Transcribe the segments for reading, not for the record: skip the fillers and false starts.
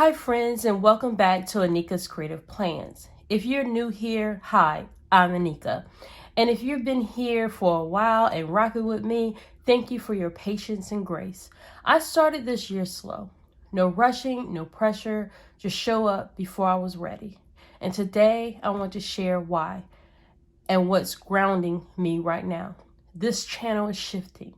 Hi friends, and welcome back to Anika's Creative Plans. If you're new here, hi, I'm Anika. And if you've been here for a while and rocking with me, thank you for your patience and grace. I started this year slow. No rushing, no pressure, just show up before I was ready. And today I want to share why and what's grounding me right now. This channel is shifting,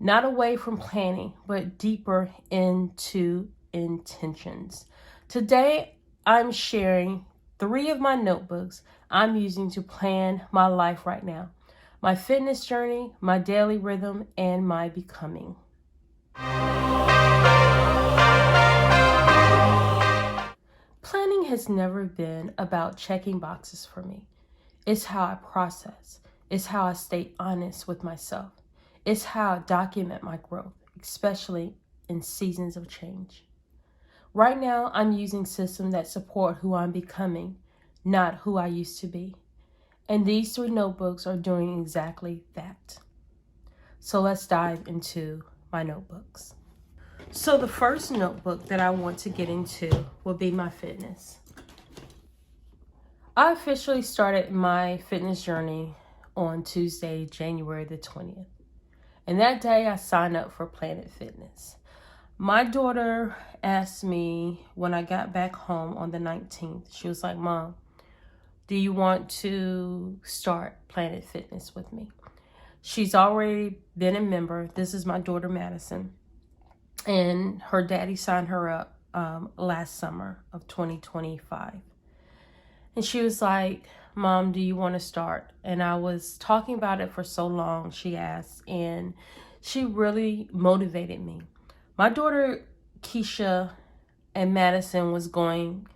not away from planning, but deeper into intentions. Today, I'm sharing 3 of my notebooks I'm using to plan my life right now: my fitness journey, my daily rhythm, and my becoming. Planning has never been about checking boxes for me. It's how I process. It's how I stay honest with myself. It's how I document my growth, especially in seasons of change. Right now, I'm using systems that support who I'm becoming, not who I used to be. And these 3 notebooks are doing exactly that. So let's dive into my notebooks. So the first notebook that I want to get into will be my fitness. I officially started my fitness journey on Tuesday, January the 20th. And that day I signed up for Planet Fitness. My daughter asked me when I got back home on the 19th, she was like, "Mom, do you want to start Planet Fitness with me?" She's already been a member. This is my daughter, Madison. And her daddy signed her up last summer of 2025. And she was like, "Mom, do you want to start?" And I was talking about it for so long, she asked, and she really motivated me. My daughter, Keisha, and Madison was going,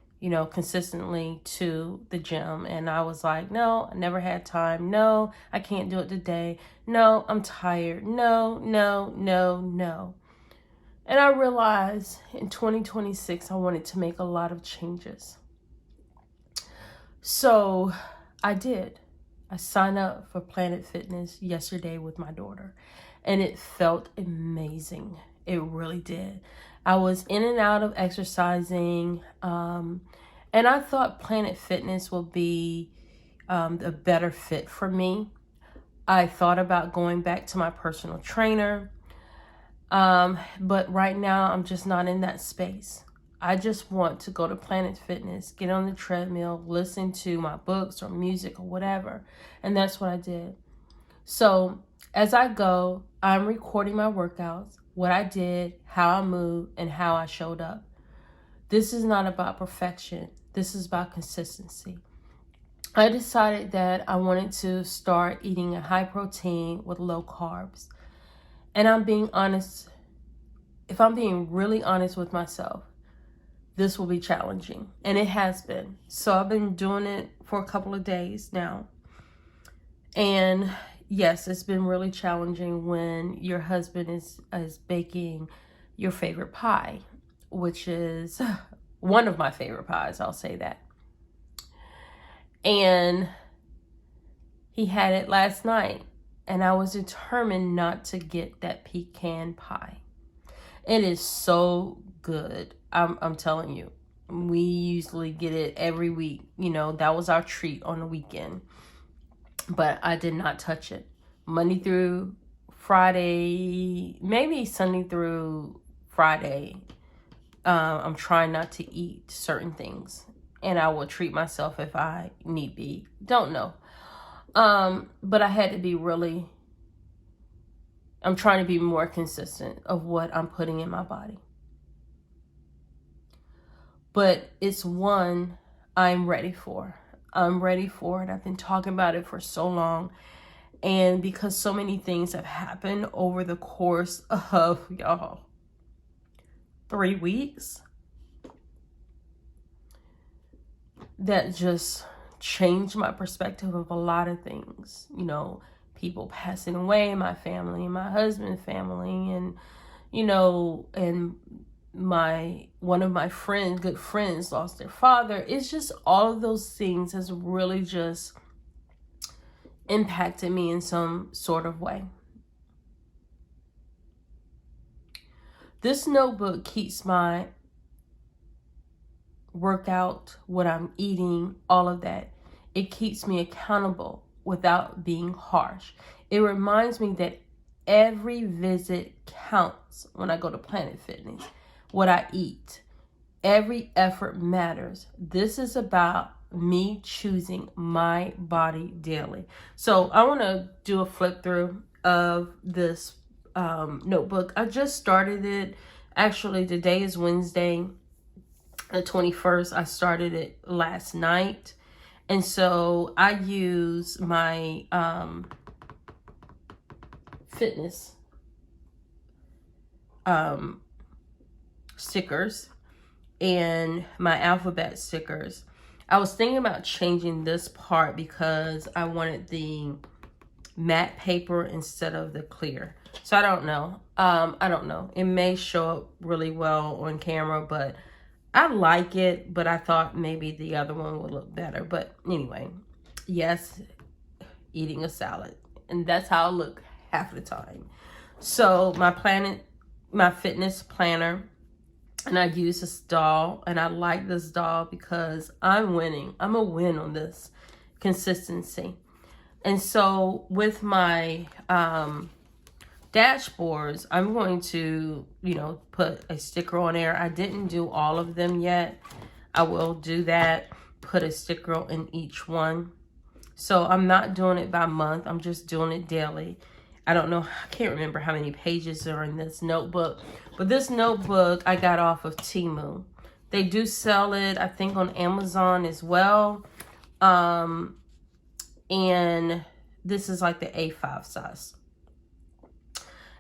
consistently to the gym. And I was like, "No, I never had time. No, I can't do it today. No, I'm tired. No, no, no, no." And I realized in 2026, I wanted to make a lot of changes. So I did. I signed up for Planet Fitness yesterday with my daughter, and it felt amazing. It really did. I was in and out of exercising, and I thought Planet Fitness would be a better fit for me. I thought about going back to my personal trainer, but right now I'm just not in that space. I just want to go to Planet Fitness, get on the treadmill, listen to my books or music or whatever. And that's what I did. So as I go, I'm recording my workouts, what I did, how I moved, and how I showed up. This is not about perfection. This is about consistency. I decided that I wanted to start eating a high protein with low carbs. And I'm being honest, if I'm being really honest with myself, this will be challenging. And it has been. So I've been doing it for a couple of days now. And yes, it's been really challenging when your husband is baking your favorite pie, which is one of my favorite pies, I'll say that. And he had it last night, and I was determined not to get that pecan pie. It is so good. I'm telling you. We usually get it every week. That was our treat on the weekend. But I did not touch it. Monday through Friday, maybe Sunday through Friday, I'm trying not to eat certain things. And I will treat myself if I need be. Don't know. But I had to be I'm trying to be more consistent of what I'm putting in my body. But it's one I'm ready for. I'm ready for it. I've been talking about it for so long. And because so many things have happened over the course of, 3 weeks, that just changed my perspective of a lot of things. People passing away in my family, my husband's family, and, and one of my good friends lost their father. It's just all of those things has really just impacted me in some sort of way. This notebook keeps my workout, what I'm eating, all of that. It keeps me accountable without being harsh. It reminds me that every visit counts when I go to Planet Fitness. What I eat, every effort matters. This is about me choosing my body daily. So I want to do a flip through of this notebook. I just started it. Actually, today is Wednesday, the 21st. I started it last night. And so I use my fitness stickers and my alphabet stickers. I was thinking about changing this part because I wanted the matte paper instead of the clear. So I don't know. I don't know. It may show up really well on camera, but I like it, but I thought maybe the other one would look better. But anyway, yes, eating a salad. And that's how I look half the time. So my fitness planner, and I use this doll, and I like this doll because I'm winning. I'm a win on this consistency. And so with my dashboards, I'm going to, put a sticker on there. I didn't do all of them yet. I will do that, put a sticker in each one. So I'm not doing it by month. I'm just doing it daily. I don't know. I can't remember how many pages are in this notebook. But this notebook I got off of Temu. They do sell it, I think, on Amazon as well. And this is like the A5 size.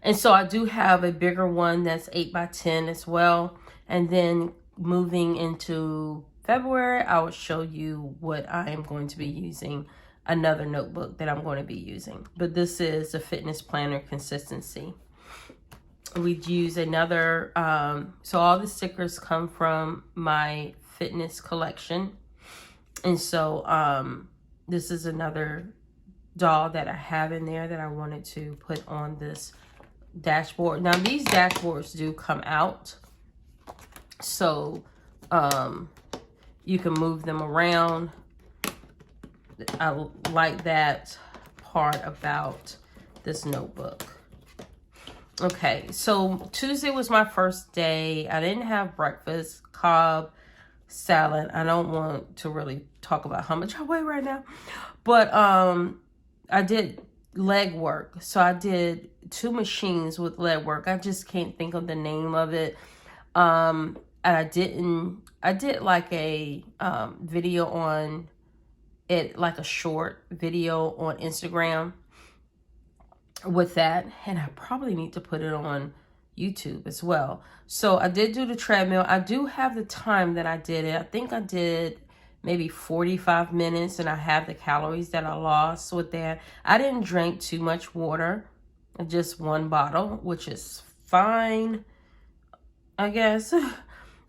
And so I do have a bigger one that's 8x10 as well. And then moving into February, I will show you what I am going to be using, another notebook that I'm going to be using. But this is a fitness planner consistency. We'd use another, so all the stickers come from my fitness collection. And so this is another doll that I have in there that I wanted to put on this dashboard. Now these dashboards do come out, so you can move them around. I like that part about this notebook. Okay, so Tuesday was my first day. I didn't have breakfast, Cobb salad. I don't want to really talk about how much I weigh right now, but I did leg work. So I did 2 machines with leg work. I just can't think of the name of it. And I did like a video on it, like a short video on Instagram with that, and I probably need to put it on YouTube as well. So I did do the treadmill. I do have the time that I did it. I think I did maybe 45 minutes, and I have the calories that I lost with that. I didn't drink too much water, just 1 bottle, which is fine, I guess.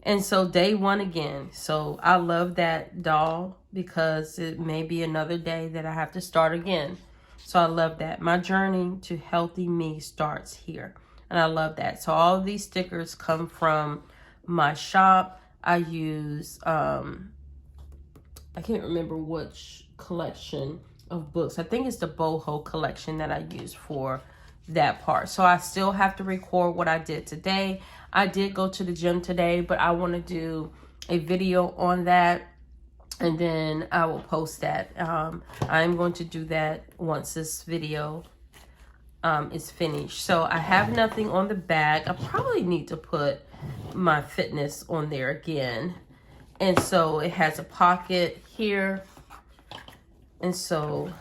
And so day 1 again. So I love that doll because it may be another day that I have to start again. So I love that. My journey to healthy me starts here. And I love that. So all of these stickers come from my shop. I use, I can't remember which collection of books. I think it's the Boho collection that I use for that part. So I still have to record what I did today. I did go to the gym today, but I want to do a video on that, and then I will post that. I'm going to do that once this video is finished. So I have nothing on the back. I probably need to put my fitness on there again. And so it has a pocket here. And so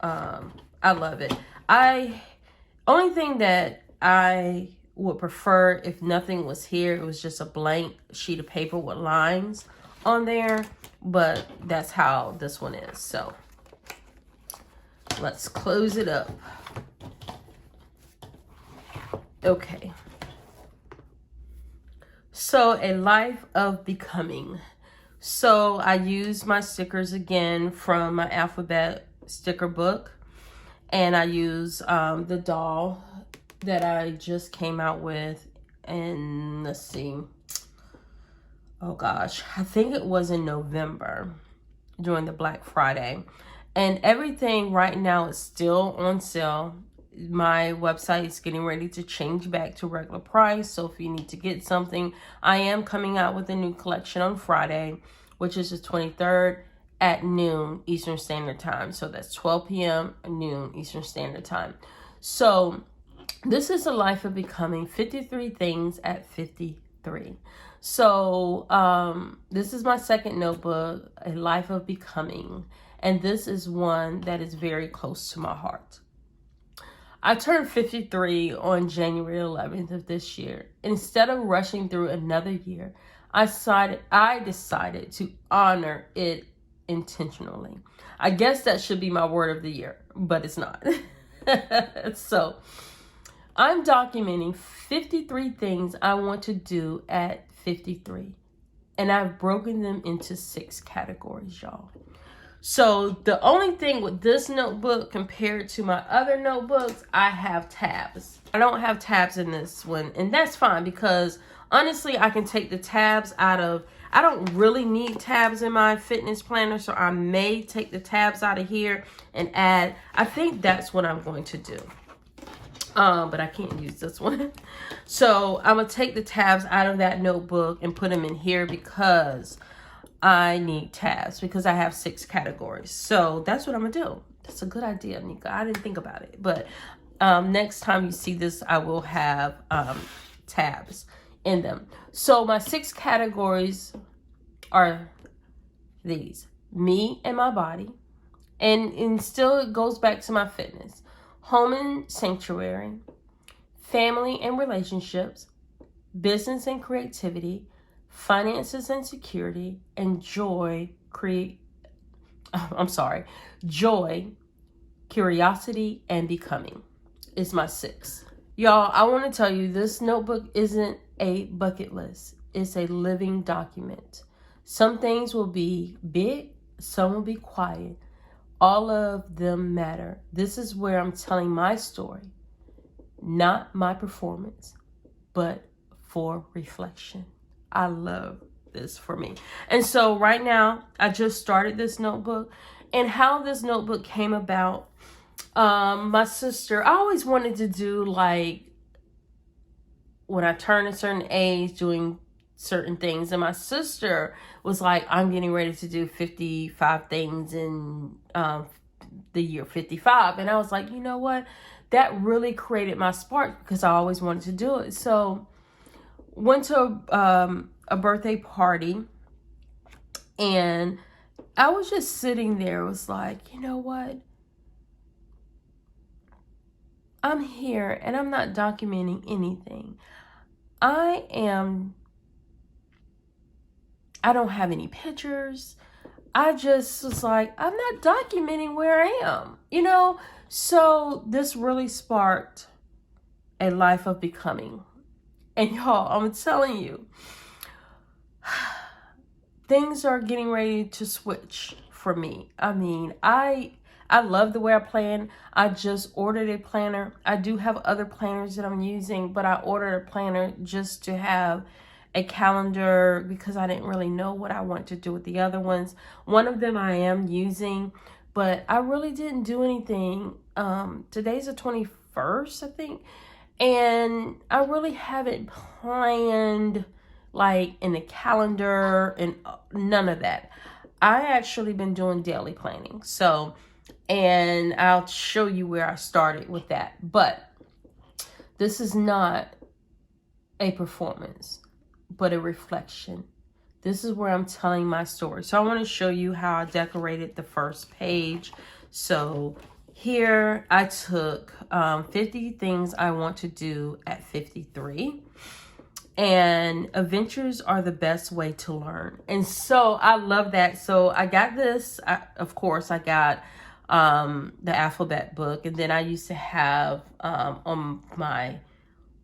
I love it. Only thing that I would prefer if nothing was here, it was just a blank sheet of paper with lines on there. But that's how this one is. So let's close it up. Okay. So a life of becoming. So I use my stickers again from my alphabet sticker book. And I use the doll that I just came out with. And let's see. oh gosh, I think it was in November during the Black Friday. And everything right now is still on sale. My website is getting ready to change back to regular price. So if you need to get something, I am coming out with a new collection on Friday, which is the 23rd at noon Eastern Standard Time. So that's 12 p.m. noon Eastern Standard Time. So this is a life of becoming 53 things at 53. So this is my second notebook, A Life of Becoming. And this is one that is very close to my heart. I turned 53 on January 11th of this year. Instead of rushing through another year, I decided to honor it intentionally. I guess that should be my word of the year, but it's not. So I'm documenting 53 things I want to do at 53. And I've broken them into 6 categories, y'all. So the only thing with this notebook compared to my other notebooks, I have tabs. I don't have tabs in this one, and that's fine because honestly, I can take the tabs out of, I don't really need tabs in my fitness planner, so I may take the tabs out of here and add, I think that's what I'm going to do. But I can't use this one. So I'm going to take the tabs out of that notebook and put them in here because I need tabs because I have 6 categories. So that's what I'm going to do. That's a good idea, Nika. I didn't think about it. But next time you see this, I will have tabs in them. So my 6 categories are these. Me and my body. And still it goes back to my fitness. Home and sanctuary. Family and relationships. Business and creativity. Finances and security. And joy, curiosity, and becoming is my 6. Y'all, I want to tell you, this notebook isn't a bucket list. It's a living document. Some things will be big, some will be quiet. All of them matter. This is where I'm telling my story, not my performance, but for reflection. I love this for me. And so right now, I just started this notebook. And how this notebook came about, my sister, I always wanted to do like, when I turn a certain age, doing certain things. And my sister was like, I'm getting ready to do 55 things in the year 55. And I was like, you know what? That really created my spark because I always wanted to do it. So went to a birthday party and I was just sitting there. It was like, you know what? I'm here and I'm not documenting anything. I don't have any pictures. I just was like, I'm not documenting where I am, you know? So this really sparked a life of becoming. And y'all, I'm telling you, things are getting ready to switch for me. I mean, I love the way I plan. I just ordered a planner. I do have other planners that I'm using, but I ordered a planner just to have a calendar because I didn't really know what I want to do with the other ones. One of them I am using, but I really didn't do anything. Today's the 21st, I think. And I really haven't planned like in the calendar and none of that. I actually been doing daily planning. So, and I'll show you where I started with that. But this is not a performance, but a reflection. This is where I'm telling my story. So I want to show you how I decorated the first page. So here I took 50 things I want to do at 53. And adventures are the best way to learn. And so I love that. So I got this. Of course, I got the alphabet book. And then I used to have on my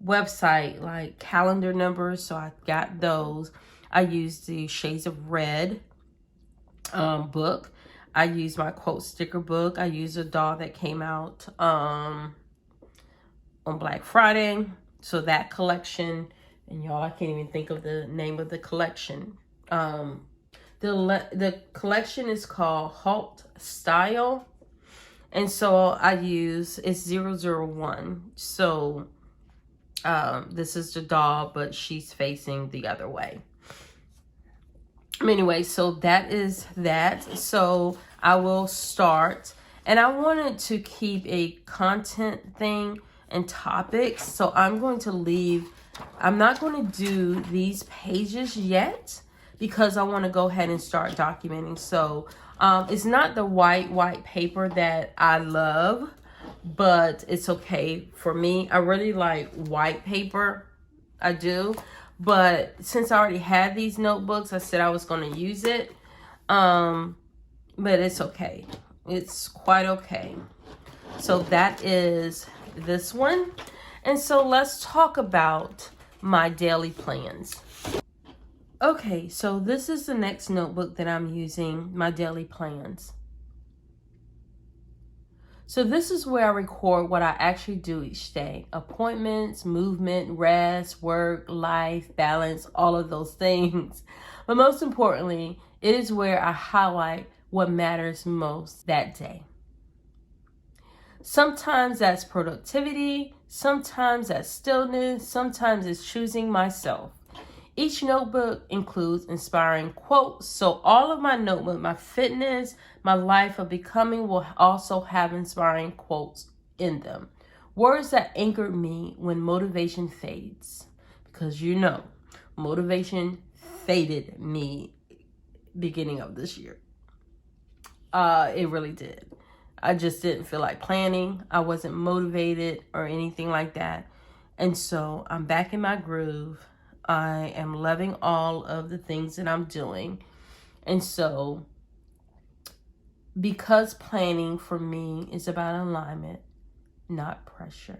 website like calendar numbers. So I got those. I used the Shades of Red book. I used my quote sticker book. I used a doll that came out on Black Friday. So that collection. And y'all, I can't even think of the name of the collection. The collection is called Halt Style. And so I use, it's 001. So this is the doll, but she's facing the other way. Anyway, so that is that. So I will start. And I wanted to keep a content thing and topics. So I'm going to leave, I'm not going to do these pages yet because I want to go ahead and start documenting. So it's not the white paper that I love, but it's okay for me. I really like white paper. I do. But since I already had these notebooks, I said I was going to use it. But it's okay. It's quite okay. So that is this one. And so let's talk about my daily plans. Okay, so this is the next notebook that I'm using, my daily plans. So this is where I record what I actually do each day. Appointments, movement, rest, work, life, balance, all of those things. But most importantly, it is where I highlight what matters most that day. Sometimes that's productivity, sometimes that's stillness, sometimes it's choosing myself. Each notebook includes inspiring quotes, so all of my notebook, my fitness, my life of becoming will also have inspiring quotes in them. Words that anchored me when motivation fades. Because you know, motivation faded me beginning of this year. It really did. I just didn't feel like planning. I wasn't motivated or anything like that. And so I'm back in my groove. I am loving all of the things that I'm doing. And so because planning for me is about alignment, not pressure.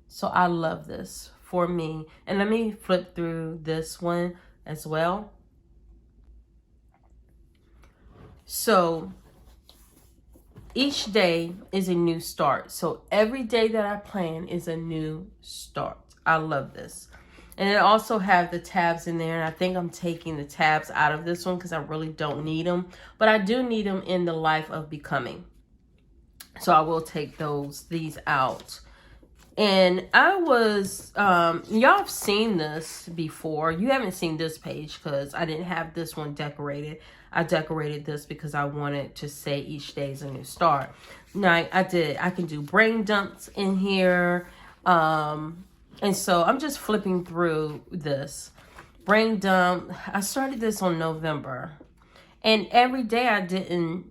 So I love this for me. And let me flip through this one as well. So each day is a new start. So every day that I plan is a new start. I love this. And it also have the tabs in there. And I think I'm taking the tabs out of this one because I really don't need them. But I do need them in the life of becoming. So I will take these out. And I was, y'all have seen this before. You haven't seen this page because I didn't have this one decorated. I decorated this because I wanted to say each day is a new start. Now I can do brain dumps in here. And so I'm just flipping through this. Brain dump. I started this on November. And every day I didn't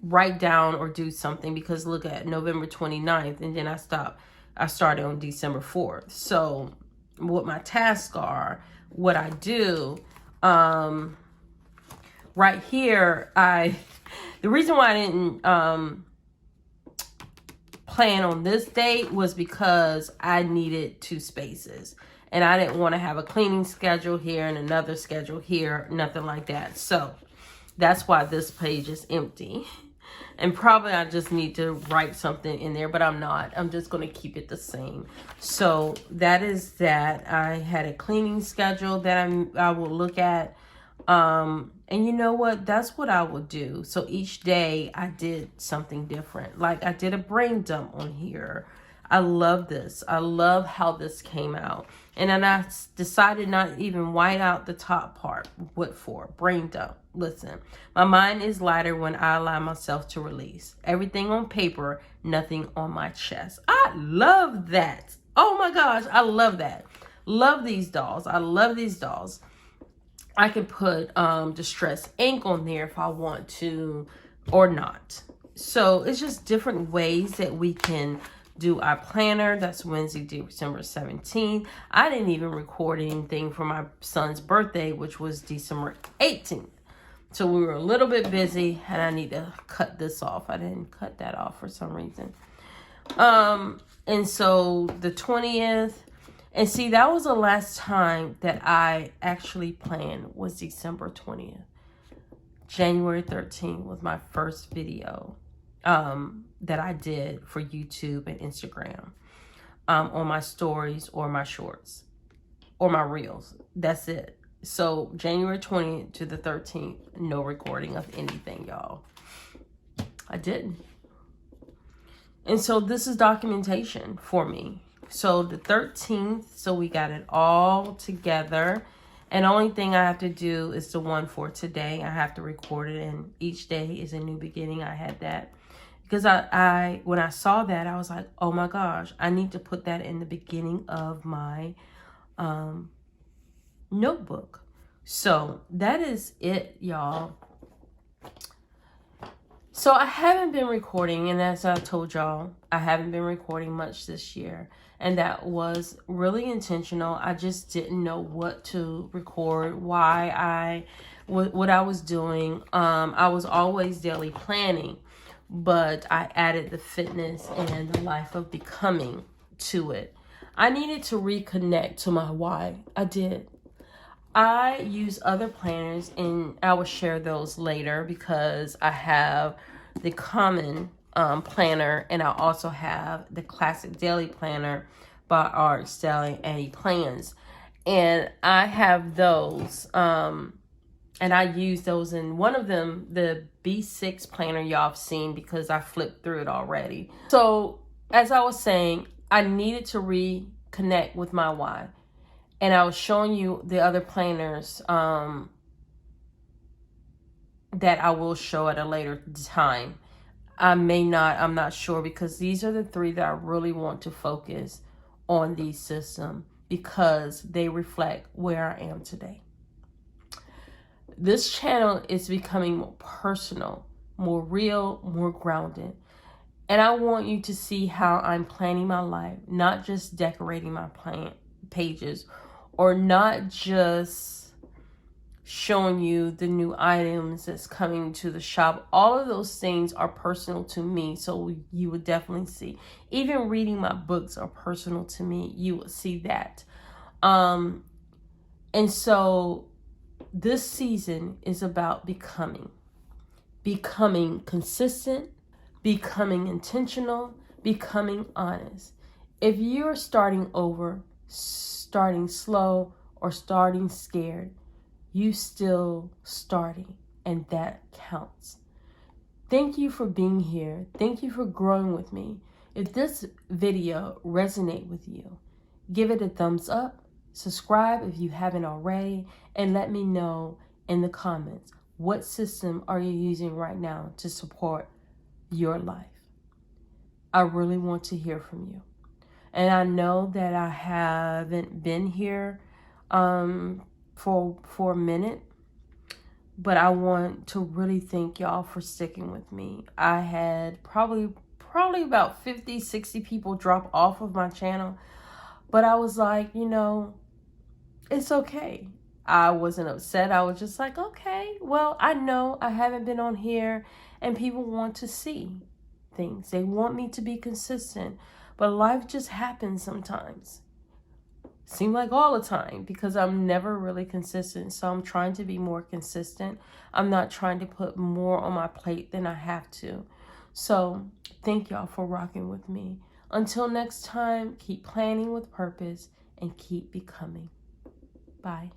write down or do something because look at November 29th and then I stopped. I started on December 4th. So what my tasks are, what I do, right here, the reason why I didn't plan on this date was because I needed 2 spaces. And I didn't want to have a cleaning schedule here and another schedule here, nothing like that. So that's why this page is empty. And probably I just need to write something in there, but I'm not. I'm just going to keep it the same. So that is that. I had a cleaning schedule that I will look at. And you know what? That's what I will do. So each day I did something different. Like I did a brain dump on here. I love this. I love how this came out. And then I decided not even white out the top part. What for? Brain dump. Listen, my mind is lighter when I allow myself to release. Everything on paper, nothing on my chest. I love that. Oh my gosh, I love that. Love these dolls. I love these dolls. I can put distress ink on there if I want to or not. So it's just different ways that we can do our planner. That's Wednesday, December 17th. I didn't even record anything for my son's birthday, which was December 18th. So we were a little bit busy and I need to cut this off. I didn't cut that off for some reason. And so the 20th, and see, that was the last time that I actually planned was December 20th. January 13th was my first video that I did for YouTube and Instagram on my stories or my shorts or my reels. That's it. So January 20th to the 13th, no recording of anything, y'all. I didn't. And so this is documentation for me. So the 13th, so we got it all together. And the only thing I have to do is the one for today. I have to record it, and each day is a new beginning. I had that because I when I saw that, I was like, oh my gosh, I need to put that in the beginning of my notebook. So that is it, y'all. So I haven't been recording, and as I told y'all, I haven't been recording much this year. And that was really intentional. I just didn't know what to record, what I was doing. I was always daily planning, but I added the fitness and the life of becoming to it. I needed to reconnect to my why. I did. I use other planners, and I will share those later because I have the common planner, and I also have the classic daily planner by Art Stelling Eddie Plans, and I have those and I use those. In one of them, the B6 planner, y'all have seen because I flipped through it already. So as I was saying, I needed to reconnect with my why, and I was showing you the other planners that I will show at a later time. I may not, I'm not sure, because these are the three that I really want to focus on these systems because they reflect where I am today. This channel is becoming more personal, more real, more grounded. And I want you to see how I'm planning my life, not just decorating my pages, or not just showing you the new items that's coming to the shop. All of those things are personal to me, so you would definitely see. Even reading my books are personal to me. You will see that. And so this season is about becoming consistent, becoming intentional, becoming honest. If you're starting over, starting slow, or starting scared, you still starting, and that counts. Thank you for being here. Thank you for growing with me. If this video resonates with you, give it a thumbs up, subscribe if you haven't already, and let me know in the comments, what system are you using right now to support your life? I really want to hear from you. And I know that I haven't been here for a minute, but I want to really thank y'all for sticking with me. I had probably about 50, 60 people drop off of my channel, but I was like, it's okay. I wasn't upset. I was just like, okay, well, I know I haven't been on here, and people want to see things. They want me to be consistent, but life just happens sometimes. Seem like all the time, because I'm never really consistent. So I'm trying to be more consistent. I'm not trying to put more on my plate than I have to. So thank y'all for rocking with me. Until next time, keep planning with purpose and keep becoming. Bye.